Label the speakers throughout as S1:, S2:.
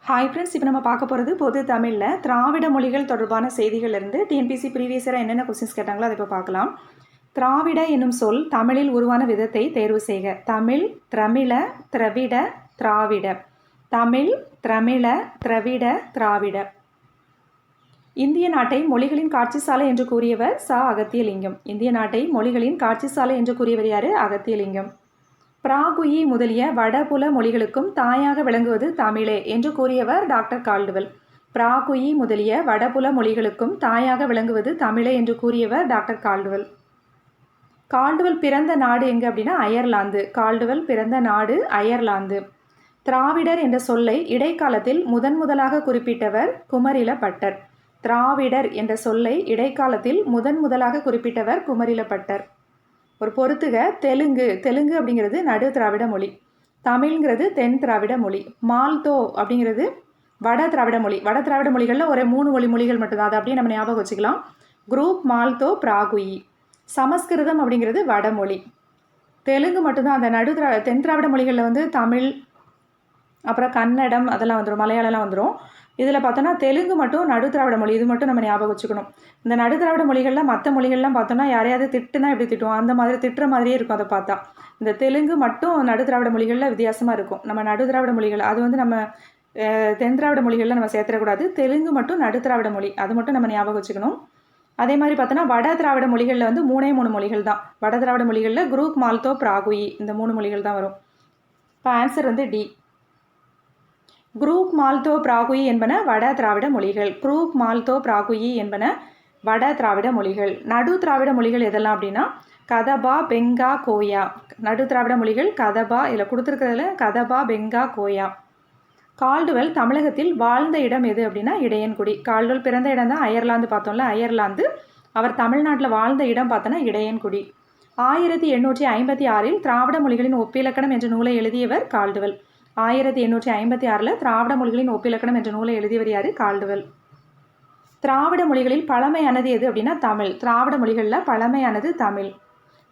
S1: Hi friends, இப்போ நம்ம பார்க்க போகிறது பொது தமிழில் திராவிட மொழிகள் தொடர்பான செய்திகளிலிருந்து டிஎன்பிசி ப்ரீவியஸராக என்னென்ன கொஸ்டின்ஸ் கேட்டாங்களோ அதை இப்போ பார்க்கலாம். திராவிட என்னும் சொல் தமிழில் உருவான விதத்தை தேர்வு செய்க. தமிழ், திரமிழ, திரவிட, திராவிட. தமிழ், திரமிழ, திரவிட, திராவிட. இந்திய நாட்டை மொழிகளின் காட்சி சாலை என்று கூறியவர் அகத்தியலிங்கம். இந்திய நாட்டை மொழிகளின் காட்சி சாலை என்று கூறியவர் யார்? அகத்தியலிங்கம். பிராகுயி முதலிய வடபுல மொழிகளுக்கும் தாயாக விளங்குவது தமிழே என்று கூறியவர் டாக்டர் கால்டுவெல். பிராகுயி முதலிய வடபுல மொழிகளுக்கும் தாயாக விளங்குவது தமிழே என்று கூறியவர் டாக்டர் கால்டுவெல். கால்டுவெல் பிறந்த நாடு எங்கே அப்படின்னா அயர்லாந்து. கால்டுவெல் பிறந்த நாடு அயர்லாந்து. திராவிடர் என்ற சொல்லை இடைக்காலத்தில் முதலாக குறிப்பிட்டவர் குமரில பட்டர். திராவிடர் என்ற சொல்லை இடைக்காலத்தில் முதலாக குறிப்பிட்டவர் குமரில பட்டர். ஒரு பொறுத்துக, தெலுங்கு அப்படிங்கிறது நடு திராவிட மொழி, தமிழ்ங்கிறது தென் திராவிட மொழி, மால்தோ அப்படிங்கிறது வட திராவிட மொழி. வட திராவிட மொழிகளில் ஒரு 3 மொழிகள் மட்டும்தான், அதை அப்படியே நம்ம ஞாபகம் வச்சுக்கலாம். குரூப், மால்தோ, பிராகுயி. சமஸ்கிருதம் அப்படிங்கிறது வடமொழி. தெலுங்கு மட்டும்தான் அந்த தென் திராவிட மொழிகளில் வந்து தமிழ், அப்புறம் கன்னடம் அதெல்லாம் வந்துடும், மலையாளம்லாம் வந்துடும். இதில் பார்த்தோன்னா தெலுங்கு மட்டும் நடு திராவிட மொழி, இது மட்டும் நம்ம ஞாபகம் வச்சுக்கணும். இந்த நடு திராவிட மொழிகளில் மற்ற மொழிகள்லாம் பார்த்தோன்னா யாரையாவது திட்டுனா எப்படி திட்டுவோம், அந்த மாதிரி திட்டுற மாதிரியே இருக்கும் அதை பார்த்தா. இந்த தெலுங்கு மட்டும் நடு திராவிட மொழிகளில் வித்தியாசமாக இருக்கும். நம்ம நடு திராவிட மொழிகள் அது வந்து நம்ம தென் திராவிட மொழிகளில் நம்ம சேர்த்துடக்கூடாது. தெலுங்கு மட்டும் நடு திராவிட மொழி, அது மட்டும் நம்ம ஞாபகம் வச்சுக்கணும். அதே மாதிரி பார்த்தோன்னா வட திராவிட மொழிகளில் வந்து 3 மொழிகள் தான். வட திராவிட மொழிகளில் குரூப், மால்தோ, பிராகுயி இந்த 3 மொழிகள் தான் வரும். இப்போ ஆன்சர் வந்து டி. குரூப், மால்தோ, பிராகுயி என்பன வட திராவிட மொழிகள். குரூப், மால்தோ, பிராகுயி என்பன வட திராவிட மொழிகள். நடு திராவிட மொழிகள் எதெல்லாம் அப்படின்னா கதபா, பெங்கா, கோயா. நடு திராவிட மொழிகள் கதபா, இதில் கொடுத்துருக்கிறதுல கதபா, பெங்கா, கோயா. கால்டுவெல் தமிழகத்தில் வாழ்ந்த இடம் எது அப்படின்னா இடையன்குடி. கால்டுவெல் பிறந்த இடம் தான் அயர்லாந்து பார்த்தோம்ல, அயர்லாந்து. அவர் தமிழ்நாட்டில் வாழ்ந்த இடம் பார்த்தோன்னா இடையன்குடி. 1856 திராவிட மொழிகளின் ஒப்பிலக்கணம் என்ற நூலை எழுதியவர் கால்டுவெல். 1856 திராவிட மொழிகளின் ஒப்பிலக்கணம் என்ற நூலை எழுதியவர் யார்? கால்டுவெல். திராவிட மொழிகளில் பழமையானது எது அப்படின்னா தமிழ். திராவிட மொழிகளில் பழமையானது தமிழ்.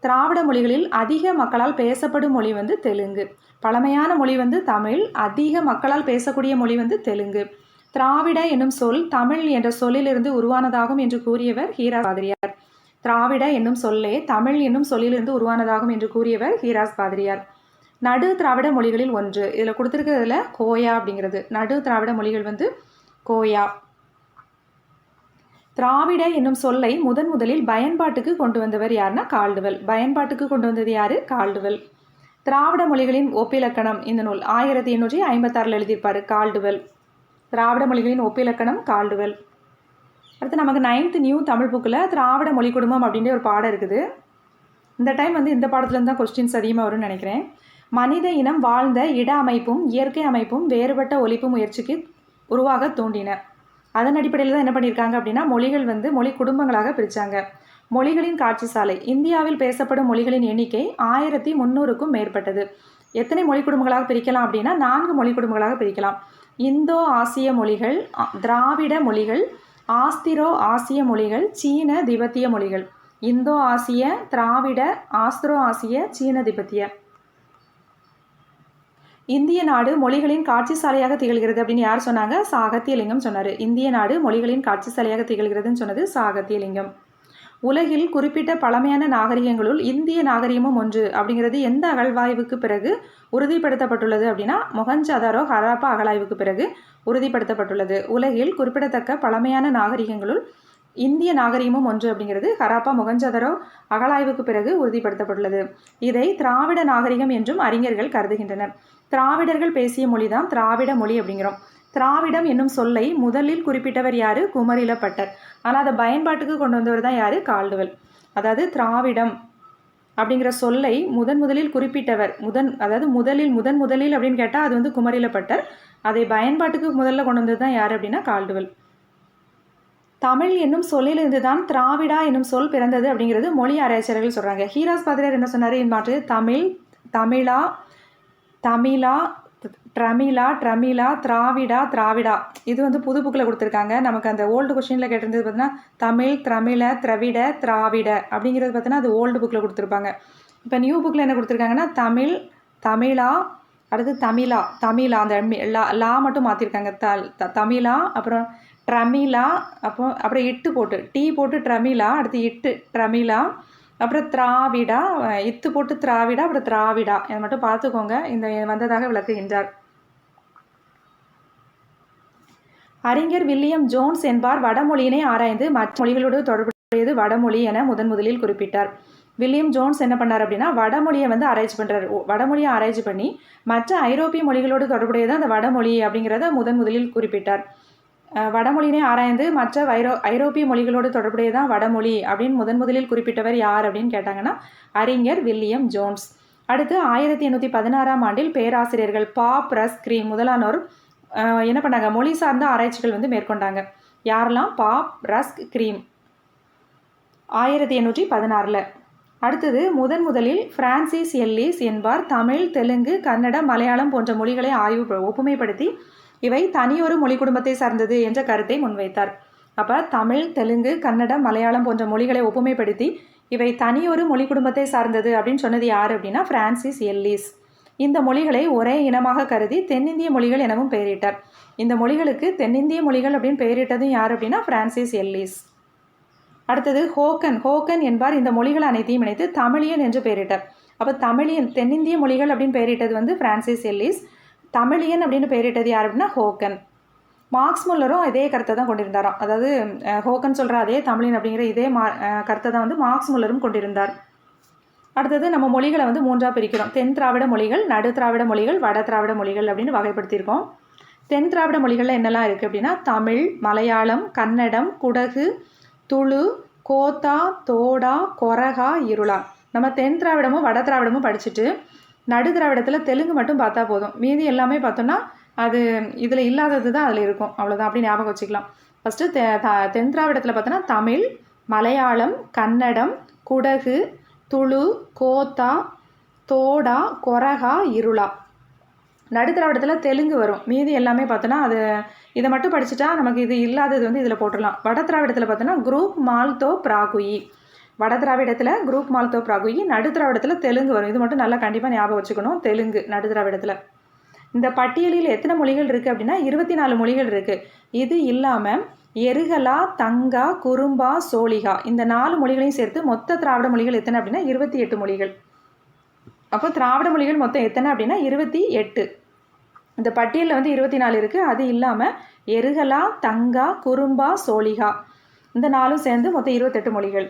S1: திராவிட மொழிகளில் அதிக மக்களால் பேசப்படும் மொழி வந்து தெலுங்கு. பழமையான மொழி வந்து தமிழ், அதிக மக்களால் பேசக்கூடிய மொழி வந்து தெலுங்கு. திராவிட என்னும் சொல் தமிழ் என்ற சொல்லிலிருந்து உருவானதாகும் என்று கூறியவர் ஹீராஸ் பாதிரியார். திராவிட என்னும் சொல்லே தமிழ் என்னும் சொல்லிலிருந்து உருவானதாகும் என்று கூறியவர் ஹீராஸ் பாதிரியார். நடு திராவிட மொழிகளில் ஒன்று, இதில் கொடுத்துருக்கிறதுல கோயா அப்படிங்கிறது நடு திராவிட மொழிகள் வந்து கோயா. திராவிட என்னும் சொல்லை முதலில் பயன்பாட்டுக்கு கொண்டு வந்தவர் யாருன்னா கால்டுவெல். பயன்பாட்டுக்கு கொண்டு வந்தது யாரு? கால்டுவெல். திராவிட மொழிகளின் ஒப்பிலக்கணம் இந்த நூல் 1856 எழுதியிருப்பார் கால்டுவெல். திராவிட மொழிகளின் ஒப்பிலக்கணம் கால்டுவெல். அடுத்து நமக்கு 9th நியூ தமிழ் புக்கில் திராவிட மொழி குடும்பம் அப்படின்ற ஒரு பாடம் இருக்குது. இந்த டைம் வந்து இந்த பாடத்துலேருந்து தான் கொஸ்டின்ஸ் அதிகமாக வரும்னு நினைக்கிறேன். மனித இனம் வாழ்ந்த இட அமைப்பும் இயற்கை அமைப்பும் வேறுபட்ட ஒழிப்பு முயற்சிக்கு உருவாக தூண்டின. அதன் அடிப்படையில் தான் என்ன பண்ணியிருக்காங்க அப்படின்னா மொழிகள் வந்து மொழி குடும்பங்களாக பிரித்தாங்க. மொழிகளின் காட்சி சாலை. இந்தியாவில் பேசப்படும் மொழிகளின் எண்ணிக்கை 1300க்கும் மேற்பட்டது. எத்தனை மொழி குடும்பங்களாக பிரிக்கலாம் அப்படின்னா 4 மொழி குடும்பங்களாக பிரிக்கலாம். இந்தோ ஆசிய மொழிகள், திராவிட மொழிகள், ஆஸ்திரோ ஆசிய மொழிகள், சீன திபெத்திய மொழிகள். இந்தோ ஆசிய, திராவிட, ஆஸ்திரோ ஆசிய, சீன திபெத்திய. இந்திய நாடு மொழிகளின் காட்சி சாலையாக திகழ்கிறது அப்படின்னு யார் சொன்னாங்க? அகத்தியலிங்கம் சொன்னார். இந்திய நாடு மொழிகளின் காட்சி சாலையாக திகழ்கிறதுன்னு சொன்னது அகத்தியலிங்கம். உலகில் குறிப்பிட்ட பழமையான நாகரிகங்களுள் இந்திய நாகரிகமும் ஒன்று அப்படிங்கிறது எந்த அகழ்வாய்வுக்கு பிறகு உறுதிப்படுத்தப்பட்டுள்ளது அப்படின்னா மொஹஞ்சதாரோ ஹராப்பா அகழாய்வுக்கு பிறகு உறுதிப்படுத்தப்பட்டுள்ளது. உலகில் குறிப்பிடத்தக்க பழமையான நாகரிகங்களுள் இந்திய நாகரிகமும் ஒன்று அப்படிங்கிறது ஹராப்பா மொஹஞ்சதாரோ அகழாய்வுக்கு பிறகு உறுதிப்படுத்தப்பட்டுள்ளது. இதை திராவிட நாகரிகம் என்றும் அறிஞர்கள் கருதுகின்றனர். திராவிடர்கள் பேசிய மொழி தான் திராவிட மொழி அப்படிங்கிறோம். திராவிடம் என்னும் சொல்லை முதலில் குறிப்பிட்டவர் யாரு? குமரில பட்டர். ஆனால் அதை பயன்பாட்டுக்கு கொண்டு வந்தவர் தான் யாரு? கால்டுவெல். அதாவது திராவிடம் அப்படிங்கிற சொல்லை முதலில் குறிப்பிட்டவர் அதாவது முதலில் அப்படின்னு கேட்டால் அது வந்து குமரில பட்டர். அதை பயன்பாட்டுக்கு முதல்ல கொண்டு வந்தது தான் யார் அப்படின்னா கால்டுவெல். தமிழ் என்னும் சொல்லிலிருந்து தான் திராவிடா என்னும் சொல் பிறந்தது அப்படிங்கிறது மொழி ஆராய்ச்சியாளர்கள் சொல்கிறாங்க. ஹீராஸ் பாதிரியார் என்ன சொன்னார்? இம்மாற்று தமிழ், தமிழா, தமிழா, ட்ரமிழா, ட்ரமிழா, திராவிடா, திராவிடா. இது வந்து புது புக்கில் கொடுத்துருக்காங்க. நமக்கு அந்த ஓல்டு கொஸ்டினில் கேட்டிருந்தது பார்த்தீங்கன்னா தமிழ், திரமிழ, திரவிட, திராவிட அப்படிங்கிறது பார்த்தீங்கன்னா அது ஓல்டு புக்கில் கொடுத்துருப்பாங்க. இப்போ நியூ புக்கில் என்ன கொடுத்துருக்காங்கன்னா தமிழ், தமிழா, அடுத்து தமிழா, தமிழா அந்த லா மட்டும் மாற்றிருக்காங்க. தமிழா, அப்புறம் ட்ரமிழா, அப்புறம் இட்டு போட்டு டீ போட்டு ட்ரமிழா, அடுத்து இட்டு ட்ரமிழா, அப்புறம் திராவிடா, இத்து போட்டு திராவிடா, அப்புறம் திராவிடா. இதை மட்டும் பார்த்துக்கோங்க. இந்த வந்ததாக விளக்குகின்றார். அறிஞர் வில்லியம் ஜோன்ஸ் என்பார் வடமொழியினை ஆராய்ந்து மற்ற மொழிகளோடு தொடர்புடையது வடமொழி என முதலில் குறிப்பிட்டார். வில்லியம் ஜோன்ஸ் என்ன பண்ணார் அப்படின்னா வடமொழியை வந்து ஆராய்ச்சி பண்ணுறாரு. வடமொழியை ஆராய்ச்சி பண்ணி மற்ற ஐரோப்பிய மொழிகளோடு தொடர்புடையது அந்த வடமொழி அப்படிங்கிறத முதலில் குறிப்பிட்டார். வடமொழியினை ஆராய்ந்து மற்ற ஐரோப்பிய மொழிகளோடு தொடர்புடையதான் வடமொழி அப்படின்னு முதலில் குறிப்பிட்டவர் யார் அப்படின்னு கேட்டாங்கன்னா அறிஞர் வில்லியம் ஜோன்ஸ். அடுத்து 1816ஆம் ஆண்டில் பேராசிரியர்கள் பாப், ரஸ்கிரீம் முதலானோர் என்ன பண்ணாங்க, மொழி சார்ந்த ஆராய்ச்சிகள் வந்து மேற்கொண்டாங்க. யாரெல்லாம்? பாப், ரஸ்க், கிரீம் 1816. அடுத்தது முதலில் பிரான்சிஸ் எல்லிஸ் என்பார் தமிழ், தெலுங்கு, கன்னடம், மலையாளம் போன்ற மொழிகளை ஒப்புமைப்படுத்தி இவை தனியொரு மொழி குடும்பத்தை சார்ந்தது என்ற கருத்தை முன்வைத்தார். அப்போ தமிழ், தெலுங்கு, கன்னடம், மலையாளம் போன்ற மொழிகளை ஒப்புமைப்படுத்தி இவை தனியொரு மொழி குடும்பத்தை சார்ந்தது அப்படின்னு சொன்னது யார் அப்படின்னா பிரான்சிஸ் எல்லிஸ். இந்த மொழிகளை ஒரே இனமாக கருதி தென்னிந்திய மொழிகள் எனவும் பெயரிட்டார். இந்த மொழிகளுக்கு தென்னிந்திய மொழிகள் அப்படின்னு பெயரிட்டதும் யார் அப்படின்னா பிரான்சிஸ் எல்லிஸ். அடுத்தது ஹோக்கன் என்பார் இந்த மொழிகள் அனைத்தையும் இணைத்து தமிழியன் என்று பெயரிட்டார். அப்போ தமிழியன், தென்னிந்திய மொழிகள் அப்படின்னு பெயரிட்டது வந்து பிரான்சிஸ் எல்லிஸ். தமிழியன் அப்படின்னு பெயரிட்டது யார் அப்படின்னா ஹோக்கன். மார்க்ஸ் முல்லரும் இதே கருத்தை தான் கொண்டிருந்தாராம். அதாவது ஹோக்கன் சொல்கிற அதே தமிழின் அப்படிங்கிற இதே கருத்தை தான் வந்து மார்க்ஸ் முல்லரும் கொண்டிருந்தார். அடுத்தது நம்ம மொழிகளை வந்து 3ஆக பிரிக்கிறோம். தென் திராவிட மொழிகள், நடு திராவிட மொழிகள், வட திராவிட மொழிகள் அப்படின்னு வகைப்படுத்தியிருக்கோம். தென் திராவிட மொழிகளில் என்னெல்லாம் இருக்குது அப்படின்னா தமிழ், மலையாளம், கன்னடம், குடகு, துளு, கோத்தா, தோடா, கொரகா, இருளா. நம்ம தென் திராவிடமும் வட திராவிடமும் படிச்சுட்டு நடு திராவிடத்தில் தெலுங்கு மட்டும் பார்த்தா போதும். மீதி எல்லாமே பார்த்தோன்னா அது இதில் இல்லாதது தான் அதில் இருக்கும். அவ்வளோதான், அப்படி ஞாபகம் வச்சுக்கலாம். ஃபஸ்ட்டு தென் திராவிடத்தில் பார்த்தோன்னா தமிழ், மலையாளம், கன்னடம், குடகு, துளு, கோத்தா, தோடா, கொரகா, இருளா. நடு திராவிடத்தில் தெலுங்கு வரும். மீதி எல்லாமே பார்த்தோன்னா அது இதை மட்டும் படிச்சுட்டா நமக்கு இது இல்லாதது வந்து இதில் போட்டுடலாம். வட திராவிடத்தில் பார்த்தோன்னா குரூப் மால்தோ பிராகுயி. வட திராவிடத்தில் குரூப் மால்தோ பிராகுயி, நடு திராவிடத்தில் தெலுங்கு வரும். இது மட்டும் நல்லா கண்டிப்பாக ஞாபகம் வச்சுக்கணும். தெலுங்கு நடு திராவிடத்தில். இந்த பட்டியலில் எத்தனை மொழிகள் இருக்குது அப்படின்னா 24 மொழிகள் இருக்குது. இது இல்லாமல் எருகலா, தங்கா, குறும்பா, சோழிகா இந்த 4 மொழிகளையும் சேர்த்து மொத்த திராவிட மொழிகள் எத்தனை அப்படின்னா 28 மொழிகள். அப்போ திராவிட மொழிகள் மொத்தம் எத்தனை அப்படின்னா 28. இந்த பட்டியலில் வந்து 24 இருக்குது. அது இல்லாமல் எருகலா, தங்கா, குறும்பா, சோழிகா இந்த 4ம் சேர்ந்து மொத்தம் 28 மொழிகள்.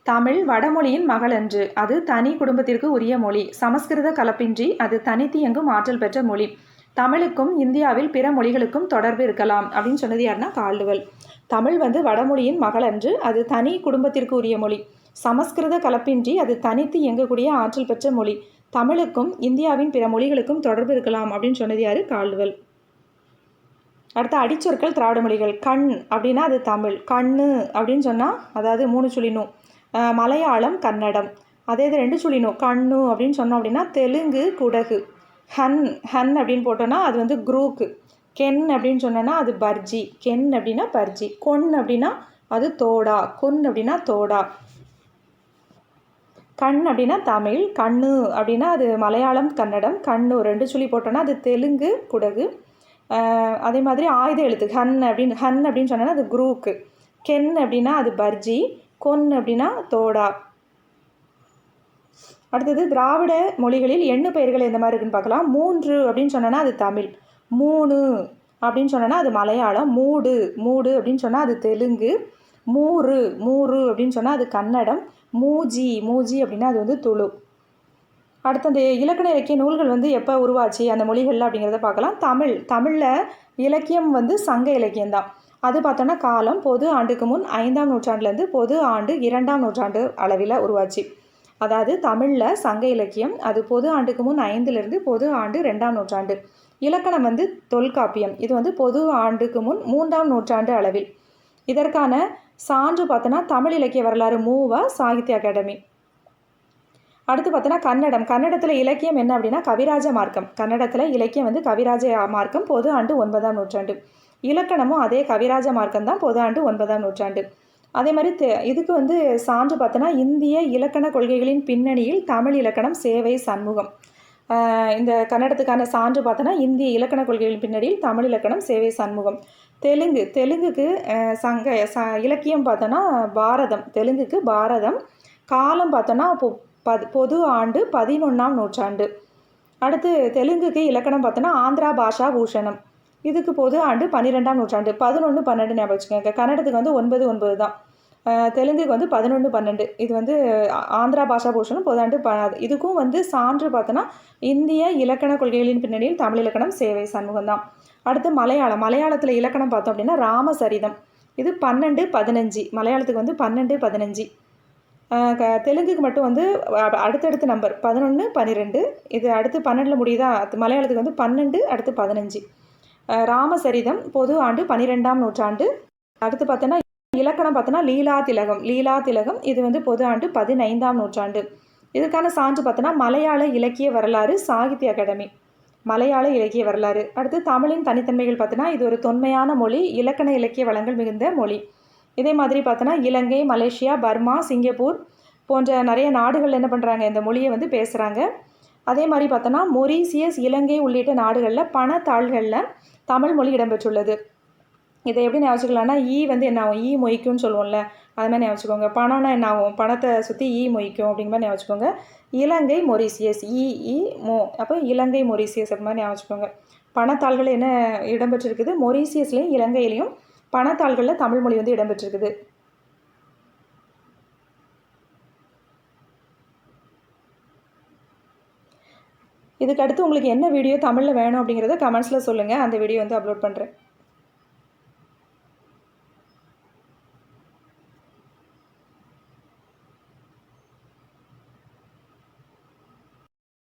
S1: தமிழ் வடமொழியின் மகள் அன்று, அது தனி குடும்பத்திற்கு உரிய மொழி. சமஸ்கிருத கலப்பின்றி அது தனித்து இயங்கும் ஆற்றல் பெற்ற மொழி. தமிழுக்கும் இந்தியாவில் பிற மொழிகளுக்கும் தொடர்பு இருக்கலாம் அப்படின்னு சொன்னது யாருன்னா கால்டுவெல். தமிழ் வந்து வடமொழியின் மகள் அன்று, அது தனி குடும்பத்திற்கு உரிய மொழி. சமஸ்கிருத கலப்பின்றி அது தனித்து இயங்கக்கூடிய ஆற்றல் பெற்ற மொழி. தமிழுக்கும் இந்தியாவின் பிற மொழிகளுக்கும் தொடர்பு இருக்கலாம் அப்படின்னு சொன்னது யாரு? கால்டுவெல். அடுத்த அடிச்சொற்கள் திராவிட மொழிகள். கண் அப்படின்னா அது தமிழ். கண்ணு அப்படின்னு சொன்னால் அதாவது 3 சுழினும். மலையாளம், கன்னடம் அதே இது 2 சுழினும். கண்ணு அப்படின்னு சொன்னோம் அப்படின்னா தெலுங்கு, குடகு. ஹன் அப்படின்னு போட்டோன்னா அது வந்து குரூக்கு. கென் அப்படின்னு சொன்னோன்னா அது பர்ஜி. கென் அப்படின்னா பர்ஜி. கொன் அப்படின்னா அது தோடா. கொன் அப்படின்னா தோடா. கண் அப்படின்னா தமிழ். கண்ணு அப்படின்னா அது மலையாளம், கன்னடம். கண்ணு 2 சுழி போட்டோன்னா அது தெலுங்கு, குடகு. அதே மாதிரி ஆயுத எழுத்து ஹன் அப்படின்னு சொன்னோன்னா அது குரூக்கு. கென் அப்படின்னா அது பர்ஜி. கொன் அப்படின்னா தோடா. அடுத்தது திராவிட மொழிகளில் எண்ணு பெயர்கள் எந்த மாதிரி இருக்குன்னு பார்க்கலாம். 3 அப்படின்னு சொன்னோன்னா அது தமிழ். 3 அப்படின்னு சொன்னோன்னா அது மலையாளம். மூடு அப்படின்னு சொன்னால் அது தெலுங்கு. மூறு அப்படின்னு சொன்னால் அது கன்னடம். மூஜி அப்படின்னா அது வந்து துளு. அடுத்து அந்த இலக்கண இலக்கிய நூல்கள் வந்து எப்போ உருவாச்சு அந்த மொழிகளில் அப்படிங்கிறத பார்க்கலாம். தமிழில் இலக்கியம் வந்து சங்க இலக்கியம்தான். அது பார்த்தோன்னா காலம் பொது ஆண்டுக்கு முன் 5ஆம் நூற்றாண்டுலேருந்து பொது ஆண்டு 2ஆம் நூற்றாண்டு அளவில் உருவாச்சு. அதாவது தமிழில் சங்க இலக்கியம் அது பொது ஆண்டுக்கு முன் 5லேருந்து பொது ஆண்டு 2ஆம் நூற்றாண்டு. இலக்கணம் வந்து தொல்காப்பியம். இது வந்து பொது ஆண்டுக்கு முன் 3ஆம் நூற்றாண்டு அளவில். இதற்கான சான்று பார்த்தோன்னா தமிழ் இலக்கிய வரலாறு மூவா சாகித்ய அகாடமி. அடுத்து பார்த்தோன்னா கன்னடத்தில் இலக்கியம் என்ன அப்படின்னா கவிராஜ மார்க்கம். கன்னடத்தில் இலக்கியம் வந்து கவிராஜ மார்க்கம் பொது ஆண்டு 9ஆம் நூற்றாண்டு. இலக்கணமும் அதே கவிராஜ மார்க்கம் தான் பொது ஆண்டு 9ஆம் நூற்றாண்டு. அதே மாதிரி இதுக்கு வந்து சான்று பார்த்தோன்னா இந்திய இலக்கண கொள்கைகளின் பின்னணியில் தமிழ் இலக்கணம் சேவை சண்முகம். இந்த கன்னடத்துக்கான சான்று பார்த்தோன்னா இந்திய இலக்கண கொள்கைகளின் பின்னணியில் தமிழ் இலக்கணம் சேவை சண்முகம். தெலுங்குக்கு இலக்கியம் பார்த்தோன்னா பாரதம். தெலுங்குக்கு பாரதம். காலம் பார்த்தோன்னா பொது ஆண்டு 11ஆம் நூற்றாண்டு. அடுத்து தெலுங்குக்கு இலக்கணம் பார்த்தோன்னா ஆந்திரா பாஷா பூஷணம். இதுக்கு பொது ஆண்டு 12ஆம் நூற்றாண்டு. 11, 12 ஞாபகம் வச்சுக்கோங்க. கன்னடத்துக்கு வந்து 9, 9 தான். தெலுங்குக்கு வந்து 11, 12. இது வந்து ஆந்திரா பாஷா பூஷணம் பொது ஆண்டு இதுக்கும் வந்து சான்று பார்த்தோன்னா இந்திய இலக்கண கொள்கைகளின் பின்னணியில் தமிழ் இலக்கணம் சேவை சண்முகம் தான். அடுத்து மலையாளத்தில் இலக்கணம் பார்த்தோம் அப்படின்னா ராமசரிதம். இது 12, 15. மலையாளத்துக்கு வந்து 12, 15. தெலுங்குக்கு மட்டும் வந்து அடுத்தடுத்த நம்பர் 11, 12. இது அடுத்து 12 முடியுதா? மலையாளத்துக்கு வந்து 12, அடுத்து 15. ராமசரிதம் பொது ஆண்டு 12ஆம் நூற்றாண்டு. அடுத்து பார்த்தோன்னா இலக்கணம் பார்த்தோன்னா லீலா திலகம். இது வந்து பொது ஆண்டு 15ஆம் நூற்றாண்டு. இதுக்கான சான்று பார்த்தோன்னா மலையாள இலக்கிய வரலாறு சாகித்ய அகாடமி. மலையாள இலக்கிய வரலாறு. அடுத்து தமிழின் தனித்தன்மைகள் பார்த்தோன்னா இது ஒரு தொன்மையான மொழி, இலக்கண இலக்கிய வளங்கள் மிகுந்த மொழி. இதே மாதிரி பார்த்தோன்னா இலங்கை, மலேசியா, பர்மா, சிங்கப்பூர் போன்ற நிறைய நாடுகளில் என்ன பண்ணுறாங்க, இந்த மொழியை வந்து பேசுகிறாங்க. அதே மாதிரி பார்த்தோன்னா மொரீசியஸ், இலங்கை உள்ளிட்ட நாடுகளில் பணத்தாள்களில் தமிழ் மொழி இடம்பெற்றுள்ளது. இதை எப்படி ஞாபகிக்கலாம்னா வந்து என்ன ஆகும், மொய்க்கும்னு சொல்லுவோம்ல, அது மாதிரி ஞாபகிக்கோங்க. பணம்னா என்ன ஆகும், பணத்தை சுற்றி மொய்க்கும் அப்படிங்கிற மாதிரி ஞாபகிக்கோங்க. இலங்கை மொரீசியஸ் மோ, அப்போ இலங்கை மொரீசியஸ் அப்படி மாதிரி ஞாபகிக்கோங்க. பணத்தாள்கள் என்ன இடம்பெற்றிருக்குது, மொரீசியஸ்லேயும் இலங்கையிலையும் பணத்தாள்களில் தமிழ் மொழி வந்து இடம்பெற்றிருக்குது. இதுக்கு அடுத்து உங்களுக்கு என்ன வீடியோ தமிழில் வேணும் அப்படிங்கிறத கமெண்ட்ஸில் சொல்லுங்கள். அந்த வீடியோ வந்து அப்லோட் பண்ணுறேன்.